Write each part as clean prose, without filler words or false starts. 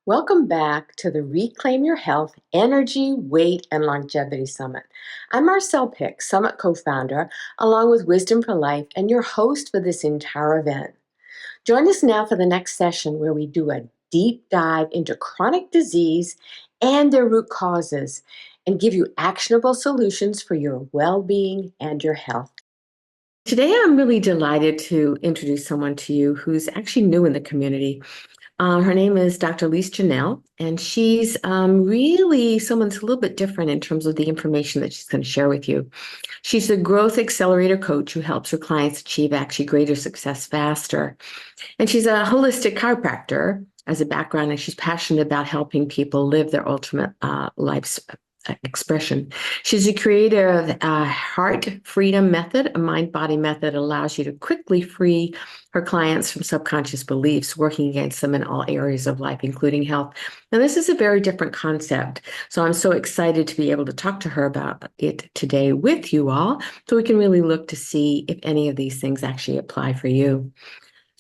Welcome back to the Reclaim Your Health, Energy, Weight, and Longevity Summit. I'm Marcelle Pick, Summit co-founder, along with Wisdom for Life, and your host for this entire event. Join us now for the next session where we do a deep dive into chronic disease and their root causes and give you actionable solutions for your well-being and your health. Today, I'm really delighted to introduce someone to you who's actually new in the community. Her name is Dr. Lise Janelle, and she's really someone that's a little bit different in terms of the information that she's going to share with you. She's a growth accelerator coach who helps her clients achieve actually greater success faster. And she's a holistic chiropractor as a background, and she's passionate about helping people live their ultimate life's expression. She's a creator of Heart Freedom Method, a mind-body method that allows you to quickly free her clients from subconscious beliefs working against them in all areas of life, including health. And this is a very different concept. So I'm so excited to be able to talk to her about it today with you all, so we can really look to see if any of these things actually apply for you.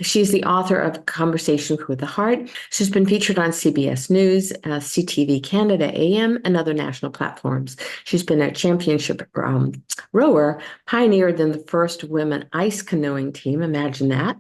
She's the author of Conversations with the Heart. She's been featured on CBS News, CTV Canada AM, and other national platforms. She's been a championship rower, pioneered in the first women ice canoeing team. Imagine that.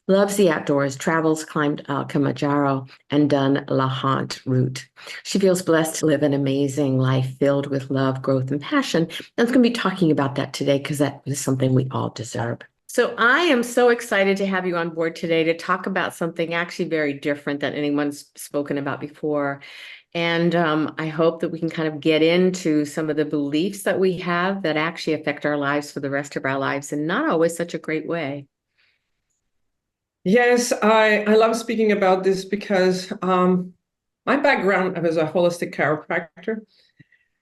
Loves the outdoors, travels, climbed Kilimanjaro, and done La Haunt route. She feels blessed to live an amazing life filled with love, growth, and passion. And I'm going to be talking about that today because that is something we all deserve. So I am so excited to have you on board today to talk about something actually very different than anyone's spoken about before. And I hope that we can kind of get into some of the beliefs that we have that actually affect our lives for the rest of our lives, and not always such a great way. Yes, I love speaking about this because my background, I was a holistic chiropractor.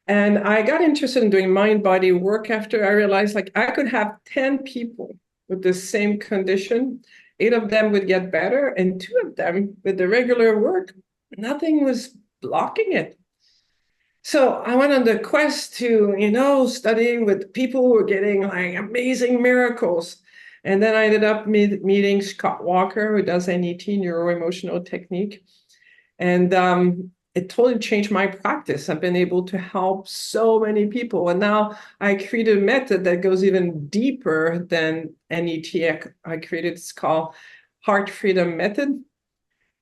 And I got interested in doing mind-body work after I realized like I could have 10 people with the same condition. 8 of them would get better, and 2 of them with the regular work, nothing was blocking it. So I went on the quest to, studying with people who were getting like amazing miracles. And then I ended up meeting Scott Walker, who does NET, neuro-emotional technique. And it totally changed my practice. I've been able to help so many people. And now I created a method that goes even deeper than NET. I created, it's called Heart Freedom Method.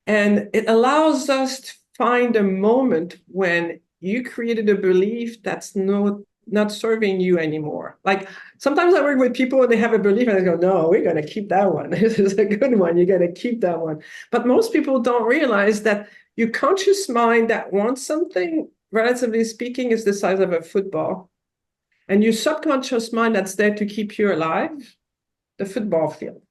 And it allows us to find a moment when you created a belief that's not serving you anymore. Like sometimes I work with people and they have a belief and I go, no, we're going to keep that one. This is a good one. You're going to keep that one. But most people don't realize that your conscious mind that wants something, relatively speaking, is the size of a football. And your subconscious mind that's there to keep you alive, the football field.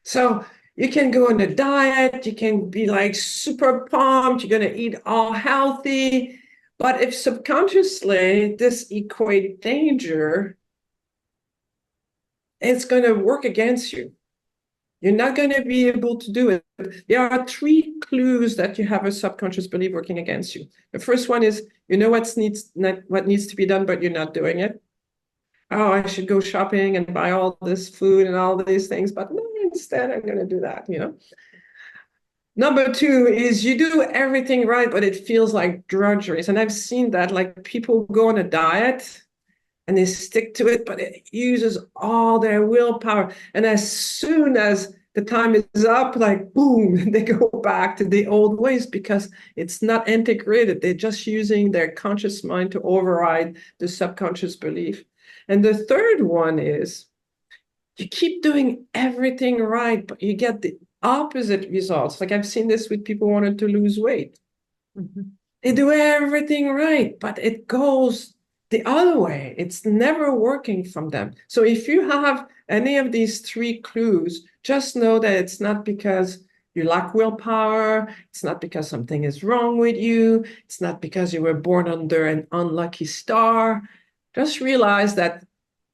So you can go on a diet, you can be like super pumped, you're going to eat all healthy. But if subconsciously this equates danger, it's going to work against you. You're not going to be able to do it. There are 3 clues that you have a subconscious belief working against you. The first one is, you know what needs to be done, but you're not doing it. Oh, I should go shopping and buy all this food and all these things, but no, instead I'm going to do that. Number 2 is you do everything right, but it feels like drudgery. And I've seen that, like people go on a diet and they stick to it, but it uses all their willpower. And as soon as the time is up, like boom, they go back to the old ways because it's not integrated. They're just using their conscious mind to override the subconscious belief. And the third one is you keep doing everything right, but you get the opposite results. Like I've seen this with people who wanted to lose weight. Mm-hmm. They do everything right, but it goes the other way. It's never working from them. So if you have any of these 3 clues, just know that it's not because you lack willpower. It's not because something is wrong with you. It's not because you were born under an unlucky star. Just realize that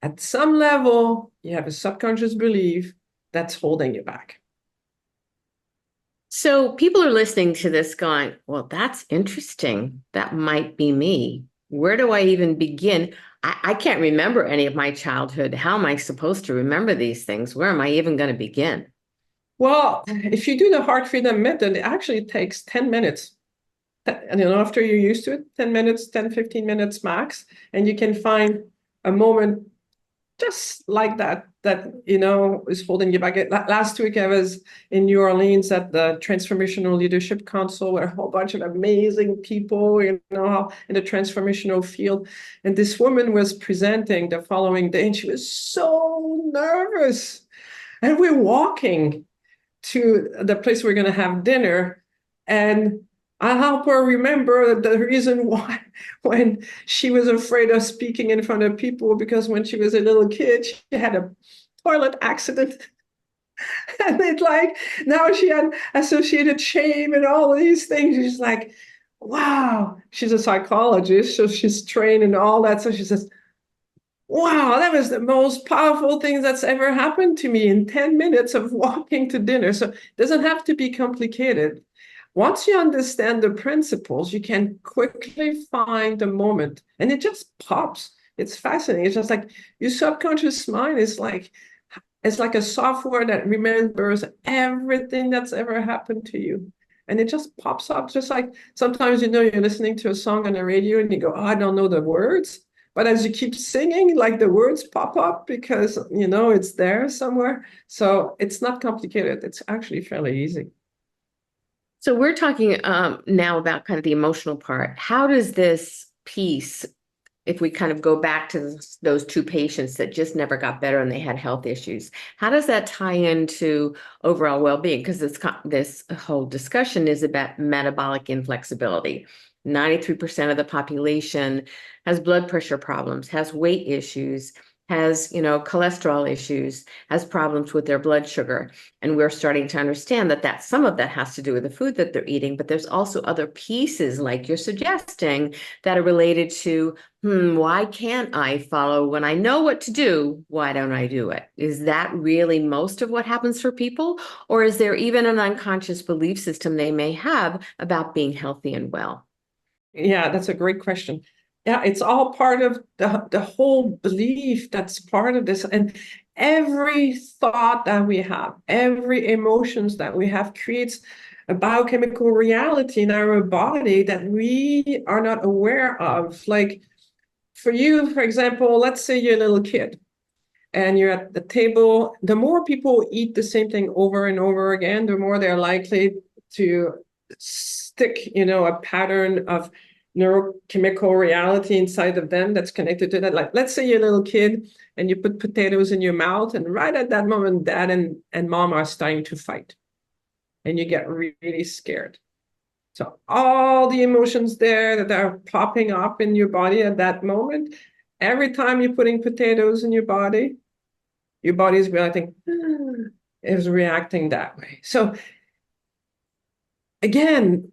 at some level, you have a subconscious belief that's holding you back. So people are listening to this going, well, that's interesting. That might be me. Where do I even begin? I can't remember any of my childhood. How am I supposed to remember these things? Where am I even going to begin? Well, if you do the heart freedom method, it actually takes 10 minutes. And after you're used to it, 10 minutes, 10, 15 minutes max, and you can find a moment just like that is holding you back. Last week, I was in New Orleans at the Transformational Leadership Council, where a whole bunch of amazing people, in the transformational field. And this woman was presenting the following day, and she was so nervous. And we're walking to the place we're going to have dinner, and I help her remember the reason why when she was afraid of speaking in front of people, because when she was a little kid, she had a toilet accident. And it like now she had associated shame and all of these things. She's like, wow, she's a psychologist, so she's trained in all that. So she says, wow, that was the most powerful thing that's ever happened to me in 10 minutes of walking to dinner. So it doesn't have to be complicated. Once you understand the principles, you can quickly find the moment, and it just pops. It's fascinating. It's just like your subconscious mind is like, it's like a software that remembers everything that's ever happened to you. And it just pops up, just like sometimes you're listening to a song on the radio and you go, oh, I don't know the words. But as you keep singing, like the words pop up because it's there somewhere. So it's not complicated. It's actually fairly easy. So we're talking now about kind of the emotional part. How does this piece, if we kind of go back to those two patients that just never got better and they had health issues, how does that tie into overall well-being? Because this whole discussion is about metabolic inflexibility. 93% of the population has blood pressure problems, has weight issues, has, cholesterol issues, has problems with their blood sugar. And we're starting to understand that some of that has to do with the food that they're eating, but there's also other pieces like you're suggesting that are related to, why can't I follow when I know what to do? Why don't I do it? Is that really most of what happens for people? Or is there even an unconscious belief system they may have about being healthy and well? Yeah, that's a great question. Yeah, it's all part of the whole belief that's part of this. And every thought that we have, every emotions that we have creates a biochemical reality in our body that we are not aware of. Like for you, for example, let's say you're a little kid and you're at the table. The more people eat the same thing over and over again, the more they're likely to stick, a pattern of neurochemical reality inside of them that's connected to that. Like, let's say you're a little kid and you put potatoes in your mouth, and right at that moment, dad and mom are starting to fight, and you get really scared. So all the emotions there that are popping up in your body at that moment, every time you're putting potatoes in your body is reacting, is reacting that way. So again,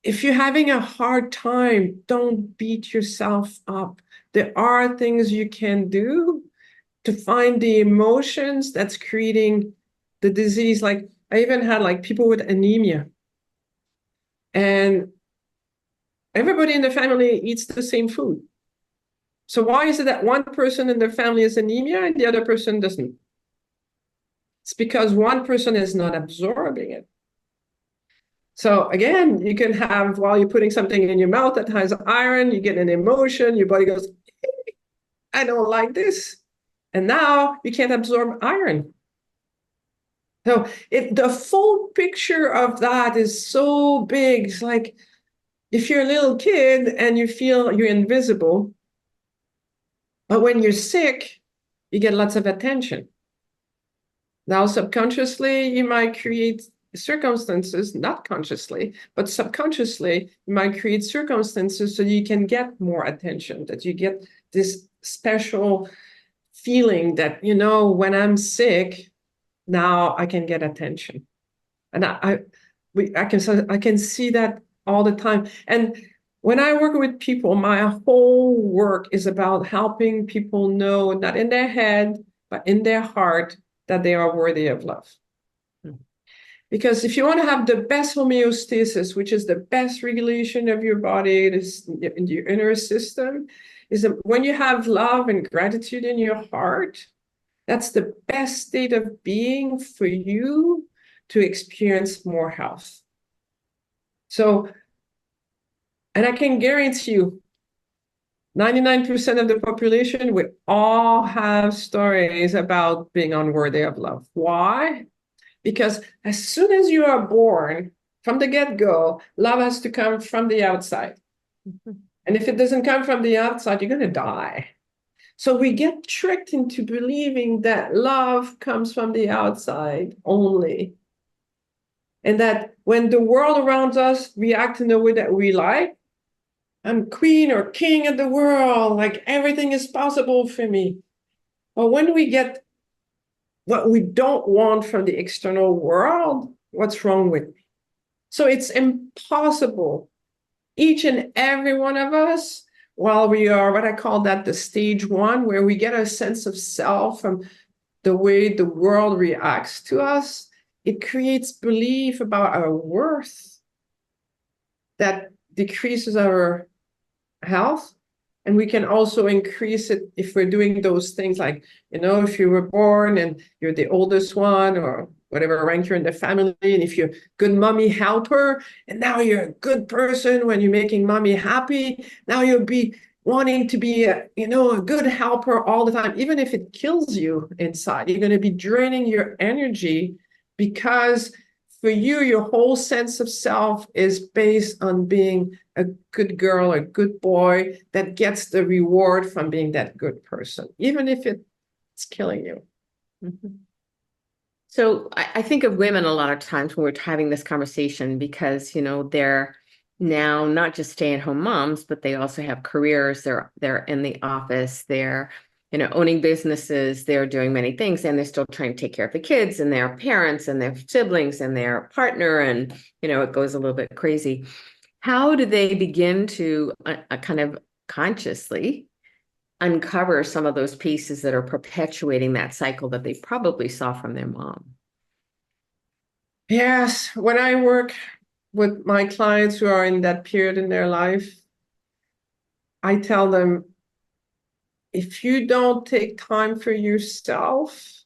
if you're having a hard time, don't beat yourself up. There are things you can do to find the emotions that's creating the disease. Like I even had like people with anemia, and everybody in the family eats the same food. So why is it that one person in their family has anemia and the other person doesn't? It's because one person is not absorbing it. So again, you can have, while you're putting something in your mouth that has iron, you get an emotion, your body goes, I don't like this. And now you can't absorb iron. So the full picture of that is so big. It's like if you're a little kid and you feel you're invisible, but when you're sick, you get lots of attention. Now, subconsciously, you might create circumstances, not consciously, but subconsciously, you might create circumstances so you can get more attention, that you get this special feeling that, when I'm sick, now I can get attention. And I can see that all the time. And when I work with people, my whole work is about helping people know, not in their head, but in their heart, that they are worthy of love. Because if you want to have the best homeostasis, which is the best regulation of your body, it is in your inner system, is that when you have love and gratitude in your heart, that's the best state of being for you to experience more health. So, and I can guarantee you, 99% of the population, we all have stories about being unworthy of love. Why? Because as soon as you are born, from the get-go, love has to come from the outside. And if it doesn't come from the outside, you're going to die. So we get tricked into believing that love comes from the outside only. And that when the world around us reacts in the way that we like, I'm queen or king of the world, like everything is possible for me. But when we get what we don't want from the external world, what's wrong with me? So it's impossible. Each and every one of us, while we are what I call that the stage one, where we get a sense of self from the way the world reacts to us, it creates belief about our worth that decreases our health. And we can also increase it if we're doing those things like, if you were born and you're the oldest one or whatever rank you're in the family, and if you're a good mommy helper, and now you're a good person when you're making mommy happy, now you'll be wanting to be a good helper all the time, even if it kills you inside. You're going to be draining your energy because for you, your whole sense of self is based on being a good girl, a good boy that gets the reward from being that good person, even if it's killing you. Mm-hmm. So I think of women a lot of times when we're having this conversation because, they're now not just stay-at-home moms, but they also have careers. They're in the office. They're, owning businesses. They're doing many things, and they're still trying to take care of the kids and their parents and their siblings and their partner. And, it goes a little bit crazy. How do they begin to kind of consciously uncover some of those pieces that are perpetuating that cycle that they probably saw from their mom? Yes, when I work with my clients who are in that period in their life, I tell them, if you don't take time for yourself,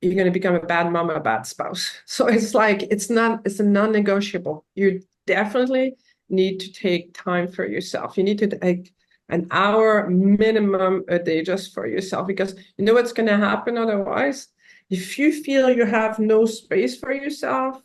you're going to become a bad mom, a bad spouse. So it's a non-negotiable. You definitely need to take time for yourself. You need to take an hour minimum a day just for yourself, because you know what's going to happen otherwise? If you feel you have no space for yourself,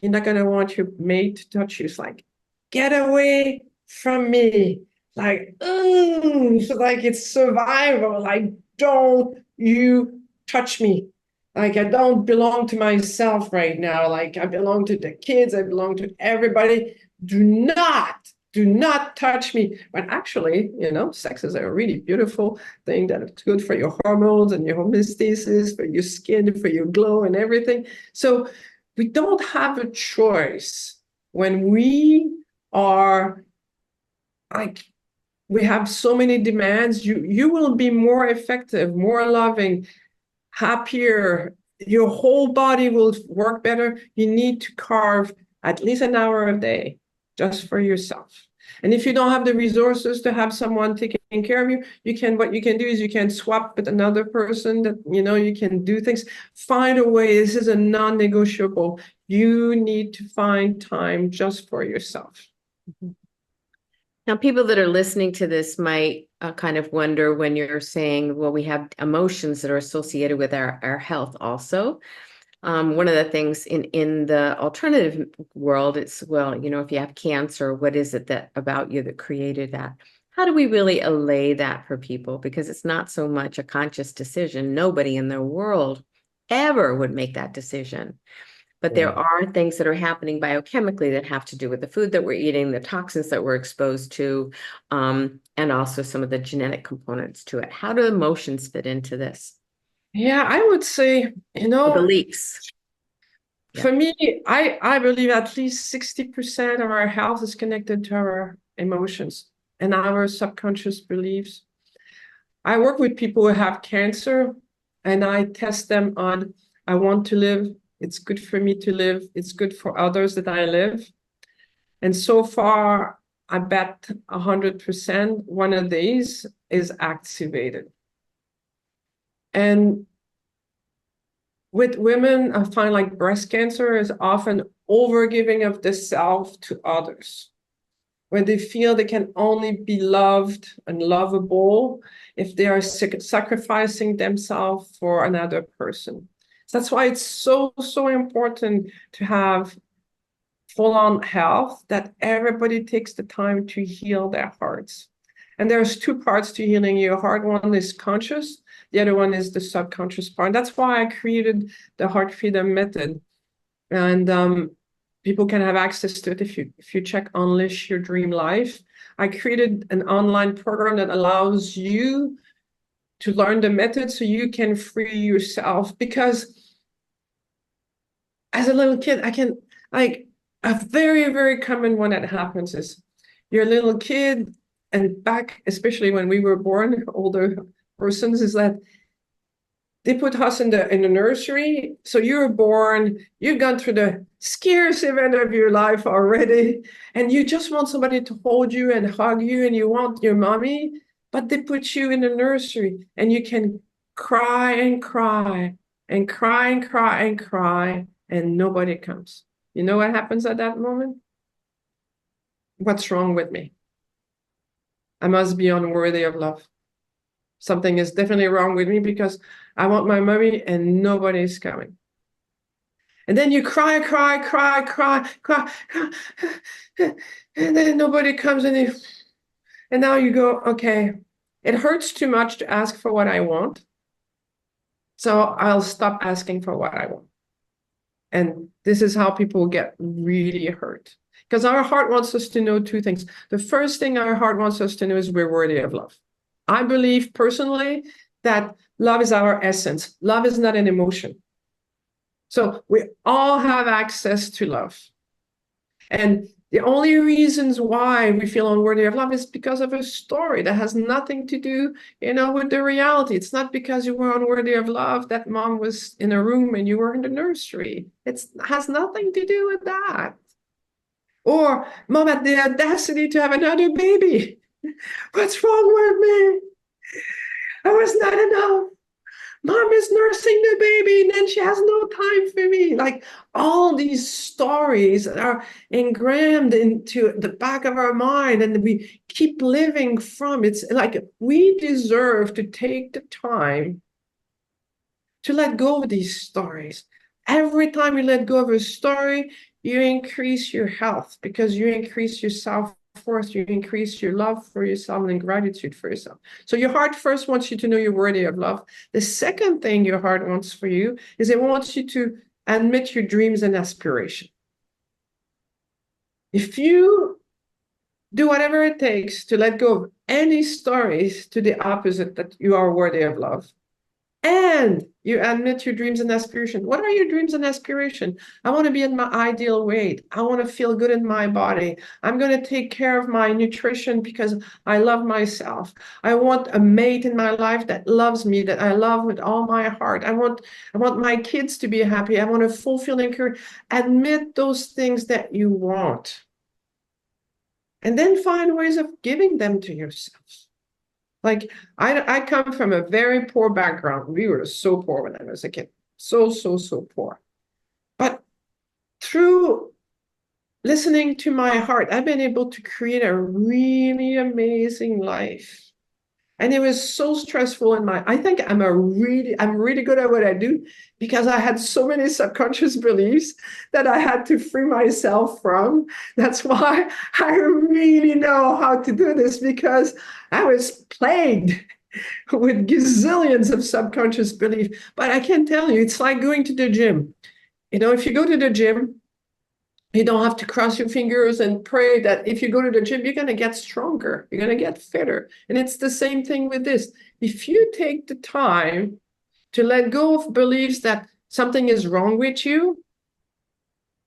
you're not going to want your mate to touch you. It's like, get away from me. Like, like it's survival. Like, don't you touch me. Like, I don't belong to myself right now. Like, I belong to the kids. I belong to everybody. Do not touch me. But actually, sex is a really beautiful thing that it's good for your hormones and your homeostasis, for your skin, for your glow and everything. So we don't have a choice when we are like, we have so many demands. You will be more effective, more loving, happier. Your whole body will work better. You need to carve at least an hour a day just for yourself. And if you don't have the resources to have someone taking care of you, what you can do is you can swap with another person that, you can do things. Find a way. This is a non-negotiable. You need to find time just for yourself. Now, people that are listening to this might kind of wonder when you're saying, well, we have emotions that are associated with our health also. One of the things in the alternative world, it's, well, if you have cancer, what is it that about you that created that? How do we really allay that for people? Because it's not so much a conscious decision. Nobody in their world ever would make that decision. But there are things that are happening biochemically that have to do with the food that we're eating, the toxins that we're exposed to, and also some of the genetic components to it. How do emotions fit into this? Yeah, I would say, The leaks. for me, I believe at least 60% of our health is connected to our emotions and our subconscious beliefs. I work with people who have cancer, and I test them on, I want to live, It's good for me to live. It's good for others that I live. And so far, I bet 100% one of these is activated. And with women, I find like breast cancer is often overgiving of the self to others, where they feel they can only be loved and lovable if they are sacrificing themselves for another person. So that's why it's so, so important to have full-on health, that everybody takes the time to heal their hearts. And there's two parts to healing your heart. One is conscious, the other one is the subconscious part. That's why I created the Heart Freedom Method. And people can have access to it if you check Unleash Your Dream Life. I created an online program that allows you to learn the method so you can free yourself. Because as a little kid, I can, like, a very, very common one that happens is you're a little kid, and back, especially when we were born, older persons, is that they put us in the nursery. So you were born, you've gone through the scariest event of your life already, and you just want somebody to hold you and hug you, and you want your mommy, but they put you in the nursery, and you can cry and cry and cry and cry and cry, and nobody comes. You know what happens at that moment? What's wrong with me? I must be unworthy of love. Something is definitely wrong with me because I want my mommy and nobody's coming. And then you cry, cry, cry, cry, cry, cry, and then nobody comes, and now you go, okay, it hurts too much to ask for what I want, so I'll stop asking for what I want. And this is how people get really hurt. Because our heart wants us to know two things. The first thing our heart wants us to know is we're worthy of love. I believe personally that love is our essence. Love is not an emotion. So we all have access to love. And the only reasons why we feel unworthy of love is because of a story that has nothing to do, with the reality. It's not because you were unworthy of love that mom was in a room and you were in the nursery. It has nothing to do with that. Or mom had the audacity to have another baby. What's wrong with me? I was not enough. Mom is nursing the baby and then she has no time for me. Like, all these stories are engrammed into the back of our mind, and we keep living from it. It's like we deserve to take the time to let go of these stories. Every time you let go of a story, you increase your health, because you increase your self-worth, you increase your love for yourself and gratitude for yourself. So your heart first wants you to know you're worthy of love. The second thing your heart wants for you is it wants you to admit your dreams and aspirations. If you do whatever it takes to let go of any stories to the opposite, that you are worthy of love, and you admit your dreams and aspirations. What are your dreams and aspirations? I want to be in my ideal weight. I want to feel good in my body. I'm going to take care of my nutrition because I love myself. I want a mate in my life that loves me, that I love with all my heart. I want my kids to be happy. I want a fulfilling career. Admit those things that you want. And then find ways of giving them to yourself. Like, I come from a very poor background. We were so poor when I was a kid. So, so, so poor. But through listening to my heart, I've been able to create a really amazing life. And it was so stressful I think I'm really good at what I do, because I had so many subconscious beliefs that I had to free myself from. That's why I really know how to do this, because I was plagued with gazillions of subconscious beliefs. But I can tell you, it's like going to the gym. If you go to the gym, you don't have to cross your fingers and pray that if you go to the gym, you're going to get stronger. You're going to get fitter. And it's the same thing with this. If you take the time to let go of beliefs that something is wrong with you,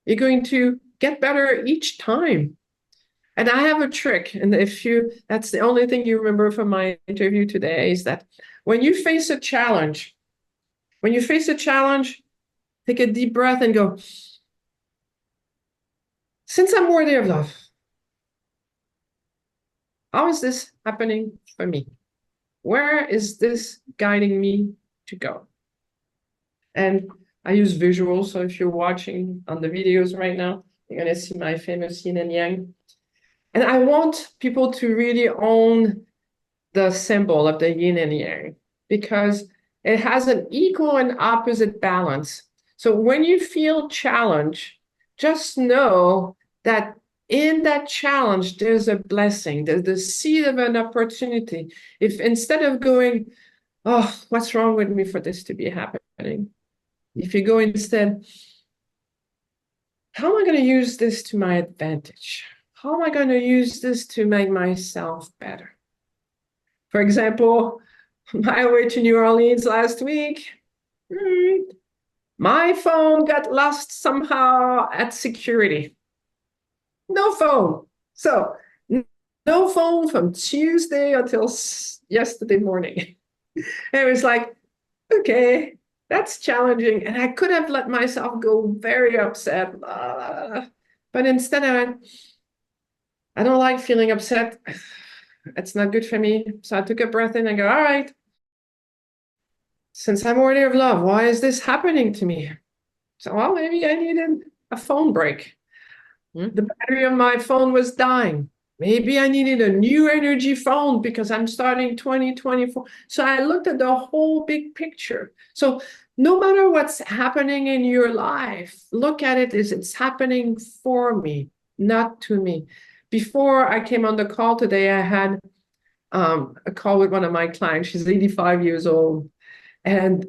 you're going to get better each time. And I have a trick. And that's the only thing you remember from my interview today, is that when you face a challenge, take a deep breath and go, since I'm worthy of love, how is this happening for me? Where is this guiding me to go? And I use visuals. So if you're watching on the videos right now, you're going to see my famous yin and yang. And I want people to really own the symbol of the yin and yang because it has an equal and opposite balance. So when you feel challenge, just know that in that challenge, there's a blessing, there's the seed of an opportunity. If instead of going, oh, what's wrong with me for this to be happening? If you go instead, how am I going to use this to my advantage? How am I going to use this to make myself better? For example, my way to New Orleans last week, my phone got lost somehow at security. No phone. So no phone from Tuesday until yesterday morning. And it was like, okay, that's challenging. And I could have let myself go very upset. But instead I don't like feeling upset. It's not good for me. So I took a breath in and go, all right, since I'm worthy of love, why is this happening to me? So, well, maybe I needed a phone break. The battery of my phone was dying. Maybe I needed a new energy phone because I'm starting 2024. So I looked at the whole big picture. So no matter what's happening in your life, look at it as it's happening for me, not to me. Before I came on the call today, I had a call with one of my clients. She's 85 years old. And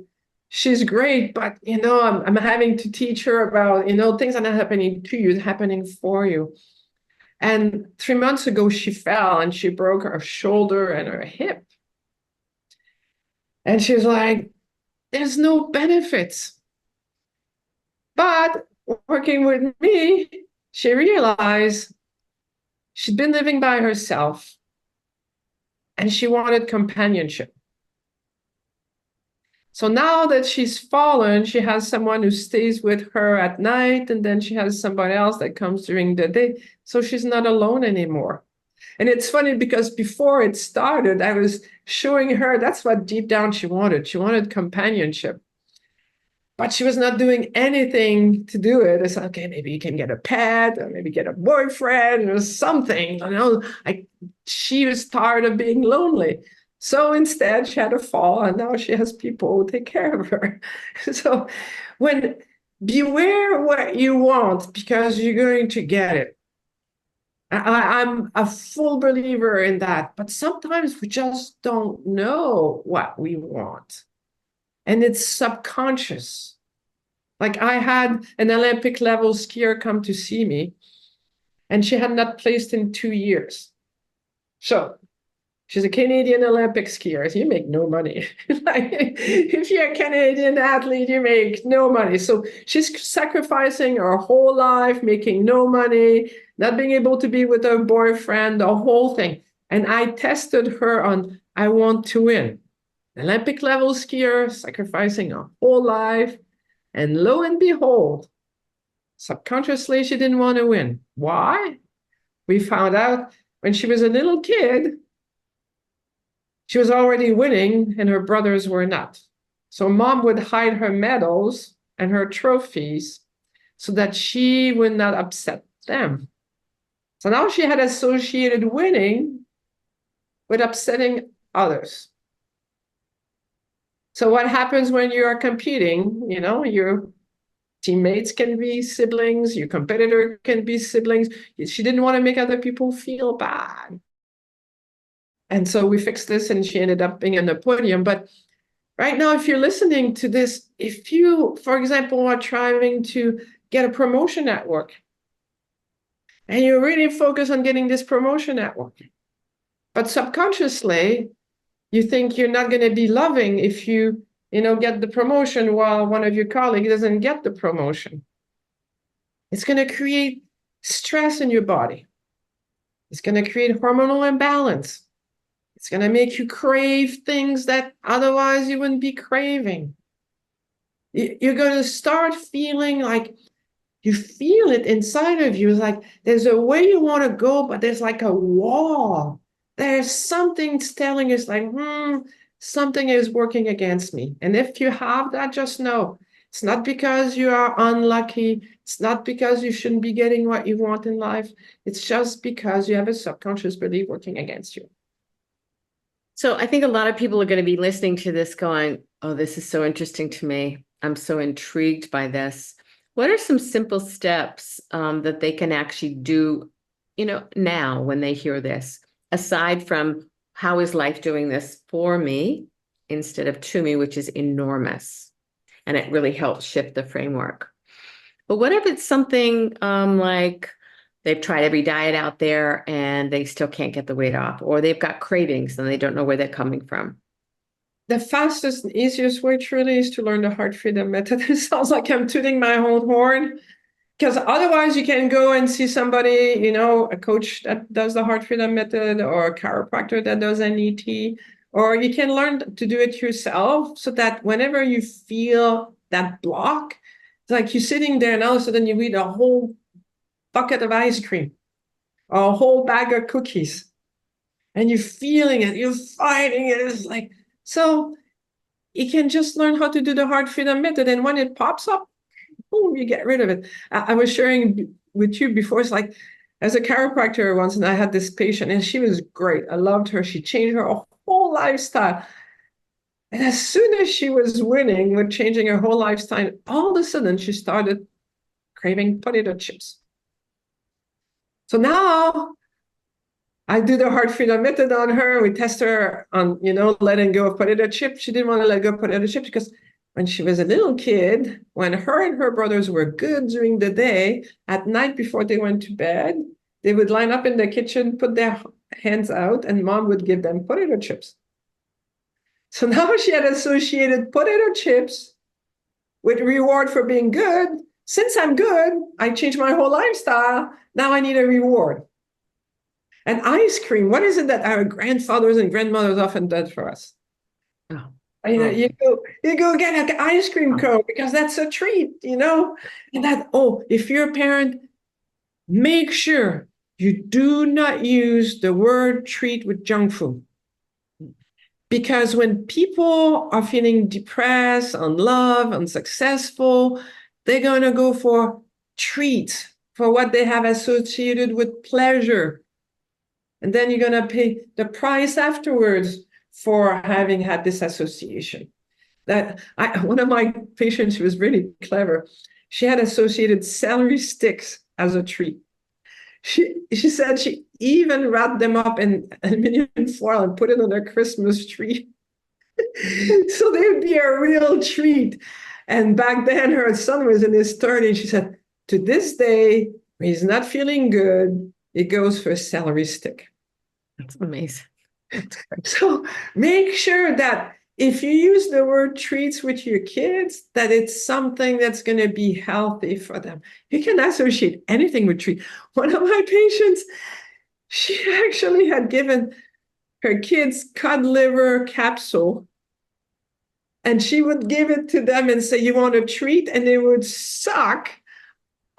she's great, but I'm having to teach her about things are not happening to you, it's happening for you. And 3 months ago she fell and she broke her shoulder and her hip, and she's like, there's no benefits. But working with me, she realized she'd been living by herself and she wanted companionship. So now that she's fallen, she has someone who stays with her at night, and then she has somebody else that comes during the day. So she's not alone anymore. And it's funny because before it started, I was showing her that's what deep down she wanted. She wanted companionship. But she was not doing anything to do it. It's like, okay, maybe you can get a pet, or maybe get a boyfriend or something. She was tired of being lonely. So instead, she had a fall, and now she has people who take care of her. So beware what you want, because you're going to get it. I'm a full believer in that. But sometimes we just don't know what we want. And it's subconscious. Like I had an Olympic level skier come to see me, and she had not placed in 2 years. So she's a Canadian Olympic skier. So you make no money. Like, if you're a Canadian athlete, you make no money. So she's sacrificing her whole life, making no money, not being able to be with her boyfriend, the whole thing. And I tested her on, I want to win. Olympic level skier, sacrificing her whole life. And lo and behold, subconsciously, she didn't want to win. Why? We found out when she was a little kid, she was already winning and her brothers were not. So mom would hide her medals and her trophies so that she would not upset them. So now she had associated winning with upsetting others. So what happens when you are competing? Your teammates can be siblings, your competitor can be siblings. She didn't want to make other people feel bad. And so we fixed this, and she ended up being on the podium. But right now, if you're listening to this, if you, for example, are trying to get a promotion at work, and you're really focused on getting this promotion at work, but subconsciously, you think you're not going to be loving if you get the promotion while one of your colleagues doesn't get the promotion. It's going to create stress in your body. It's going to create hormonal imbalance. It's going to make you crave things that otherwise you wouldn't be craving. You're going to start feeling like you feel it inside of you. It's like there's a way you want to go, but there's like a wall. There's something telling us like, something is working against me. And if you have that, just know it's not because you are unlucky. It's not because you shouldn't be getting what you want in life. It's just because you have a subconscious belief working against you. So I think a lot of people are going to be listening to this going, oh, this is so interesting to me. I'm so intrigued by this. What are some simple steps that they can actually do, now when they hear this, aside from how is life doing this for me instead of to me, which is enormous. And it really helps shift the framework. But what if it's something like they've tried every diet out there and they still can't get the weight off, or they've got cravings and they don't know where they're coming from? The fastest and easiest way truly is to learn the heart freedom method. It sounds like I'm tooting my own horn, because otherwise you can go and see somebody, a coach that does the heart freedom method or a chiropractor that does NET, or you can learn to do it yourself so that whenever you feel that block, it's like you're sitting there and all of a sudden you eat a whole bucket of ice cream or a whole bag of cookies and you're feeling it, you're fighting it. It's like, so you can just learn how to do the heart freedom method. And when it pops up, boom, you get rid of it. I was sharing with you before, it's like, as a chiropractor once, and I had this patient, and she was great. I loved her. She changed her whole lifestyle. And as soon as she was winning with changing her whole lifestyle, all of a sudden she started craving potato chips. So now I do the heart freedom method on her. We test her on, letting go of potato chips. She didn't want to let go of potato chips because when she was a little kid, when her and her brothers were good during the day, at night before they went to bed, they would line up in the kitchen, put their hands out, and mom would give them potato chips. So now she had associated potato chips with reward for being good. Since I'm good, I changed my whole lifestyle. Now I need a reward. And ice cream, what is it that our grandfathers and grandmothers often did for us? Oh. You go get an ice cream cone because that's a treat, and that, if you're a parent, make sure you do not use the word treat with junk food. Because when people are feeling depressed, unloved, unsuccessful, they're going to go for treats, for what they have associated with pleasure. And then you're going to pay the price afterwards for having had this association. One of my patients, she was really clever. She had associated celery sticks as a treat. She said she even wrapped them up in aluminum foil and put it on her Christmas tree. So they would be a real treat. And back then, her son was in his 30s. She said, to this day, when he's not feeling good, he goes for a celery stick. That's amazing. So make sure that if you use the word treats with your kids, that it's something that's going to be healthy for them. You can associate anything with treat. One of my patients, she actually had given her kids cod liver capsule, and she would give it to them and say, you want a treat? And they would suck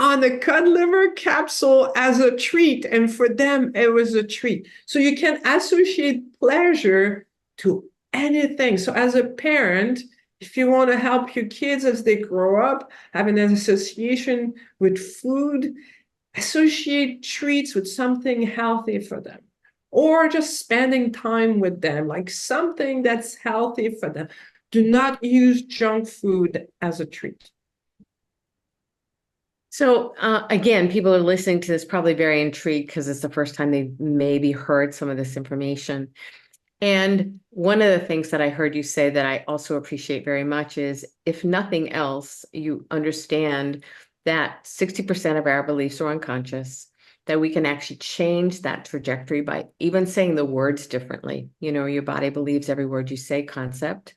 on the cod liver capsule as a treat. And for them, it was a treat. So you can associate pleasure to anything. So as a parent, if you want to help your kids as they grow up, have an association with food, associate treats with something healthy for them, or just spending time with them, like something that's healthy for them. Do not use junk food as a treat. So again, people are listening to this probably very intrigued because it's the first time they maybe heard some of this information. And one of the things that I heard you say that I also appreciate very much is, if nothing else, you understand that 60% of our beliefs are unconscious, that we can actually change that trajectory by even saying the words differently. Your body believes every word you say concept.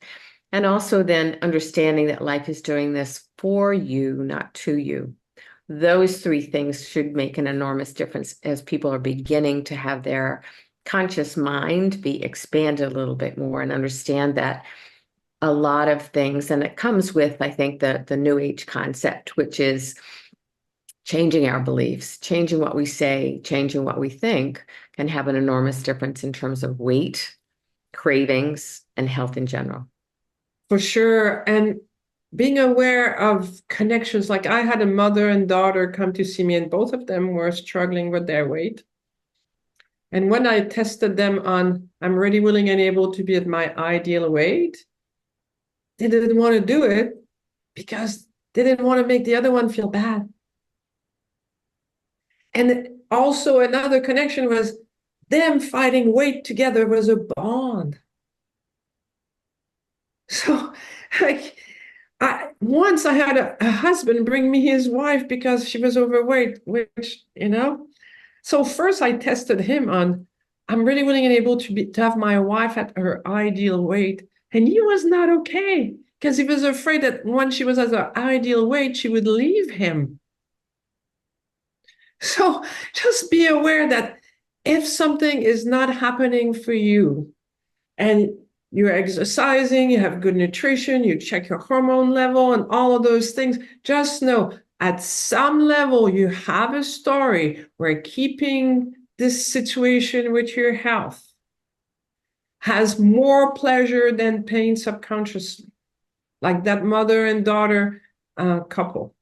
And also then understanding that life is doing this for you, not to you. Those three things should make an enormous difference as people are beginning to have their conscious mind be expanded a little bit more and understand that a lot of things, and it comes with, I think, the New Age concept, which is changing our beliefs, changing what we say, changing what we think can have an enormous difference in terms of weight, cravings, and health in general. For sure. And being aware of connections, like I had a mother and daughter come to see me, and both of them were struggling with their weight. And when I tested them on, I'm ready, willing, and able to be at my ideal weight, they didn't want to do it because they didn't want to make the other one feel bad. And also another connection was them fighting weight together was a bond. So, like, once I had a husband bring me his wife because she was overweight, which, So first I tested him on, I'm really willing and able to have my wife at her ideal weight. And he was not okay because he was afraid that when she was at her ideal weight, she would leave him. So just be aware that if something is not happening for you and you're exercising, you have good nutrition, you check your hormone level and all of those things, just know at some level you have a story where keeping this situation with your health has more pleasure than pain subconsciously. Like that mother and daughter couple.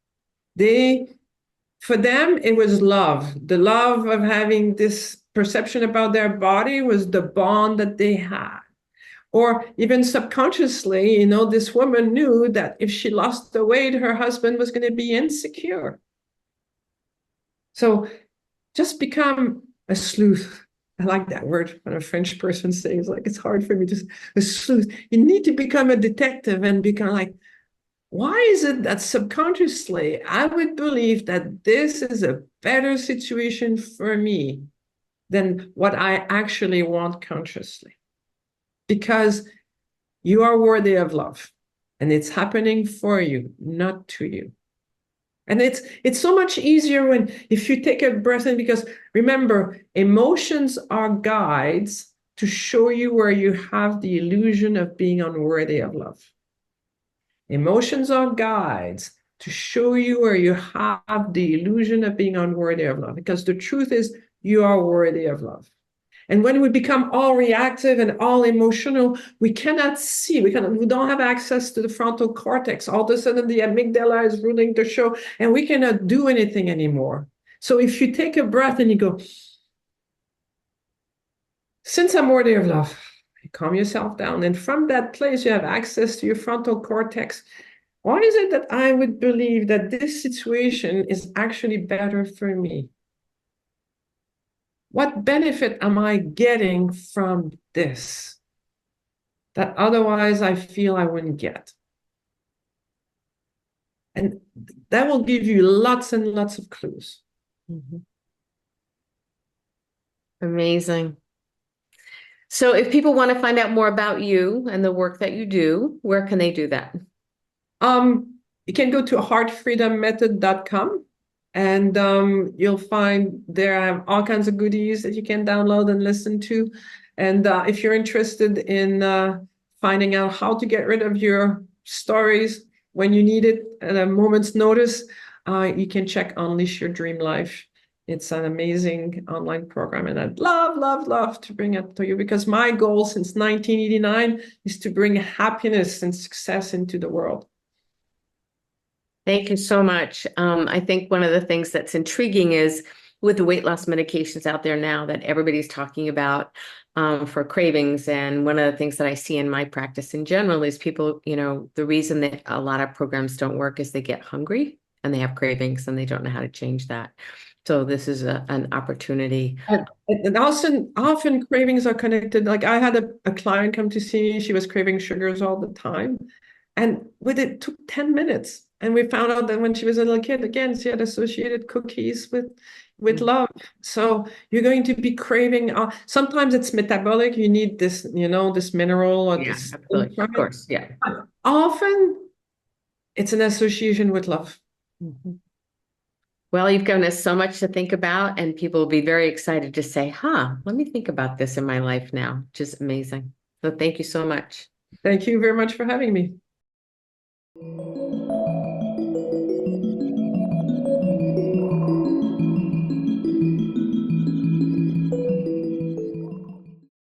For them, it was love. The love of having this perception about their body was the bond that they had. Or even subconsciously, this woman knew that if she lost the weight, her husband was going to be insecure. So just become a sleuth. I like that word when a French person says, like, it's hard for me to, a sleuth. You need to become a detective and become like, why is it that subconsciously I would believe that this is a better situation for me than what I actually want consciously? Because you are worthy of love and it's happening for you, not to you. And it's so much easier if you take a breath in, because remember, emotions are guides to show you where you have the illusion of being unworthy of love. Emotions are guides to show you where you have the illusion of being unworthy of love, because the truth is you are worthy of love. And when we become all reactive and all emotional, we cannot see, we don't have access to the frontal cortex. All of a sudden, the amygdala is ruling the show, and we cannot do anything anymore. So if you take a breath and you go, since I'm worthy of love, you calm yourself down. And from that place, you have access to your frontal cortex. Why is it that I would believe that this situation is actually better for me? What benefit am I getting from this that otherwise I feel I wouldn't get? And that will give you lots and lots of clues. Mm-hmm. Amazing. So if people want to find out more about you and the work that you do, where can they do that? You can go to heartfreedommethod.com. And you'll find there I have all kinds of goodies that you can download and listen to. And if you're interested in finding out how to get rid of your stories when you need it at a moment's notice, you can check Unleash Your Dream Life. It's an amazing online program, and I'd love, love, love to bring it to you, because my goal since 1989 is to bring happiness and success into the world. Thank you so much. I think one of the things that's intriguing is with the weight loss medications out there now that everybody's talking about for cravings. And one of the things that I see in my practice in general is people, the reason that a lot of programs don't work is they get hungry and they have cravings and they don't know how to change that. So this is an opportunity. And often cravings are connected. Like I had a client come to see me, she was craving sugars all the time. And it took 10 minutes. And we found out that when she was a little kid, again, she had associated cookies with love. So you're going to be craving. Sometimes it's metabolic. You need this, this mineral or this. Absolutely. Of course. Yeah. But often it's an association with love. Mm-hmm. Well, you've given us so much to think about, and people will be very excited to say, let me think about this in my life now. Just amazing. So thank you so much. Thank you very much for having me.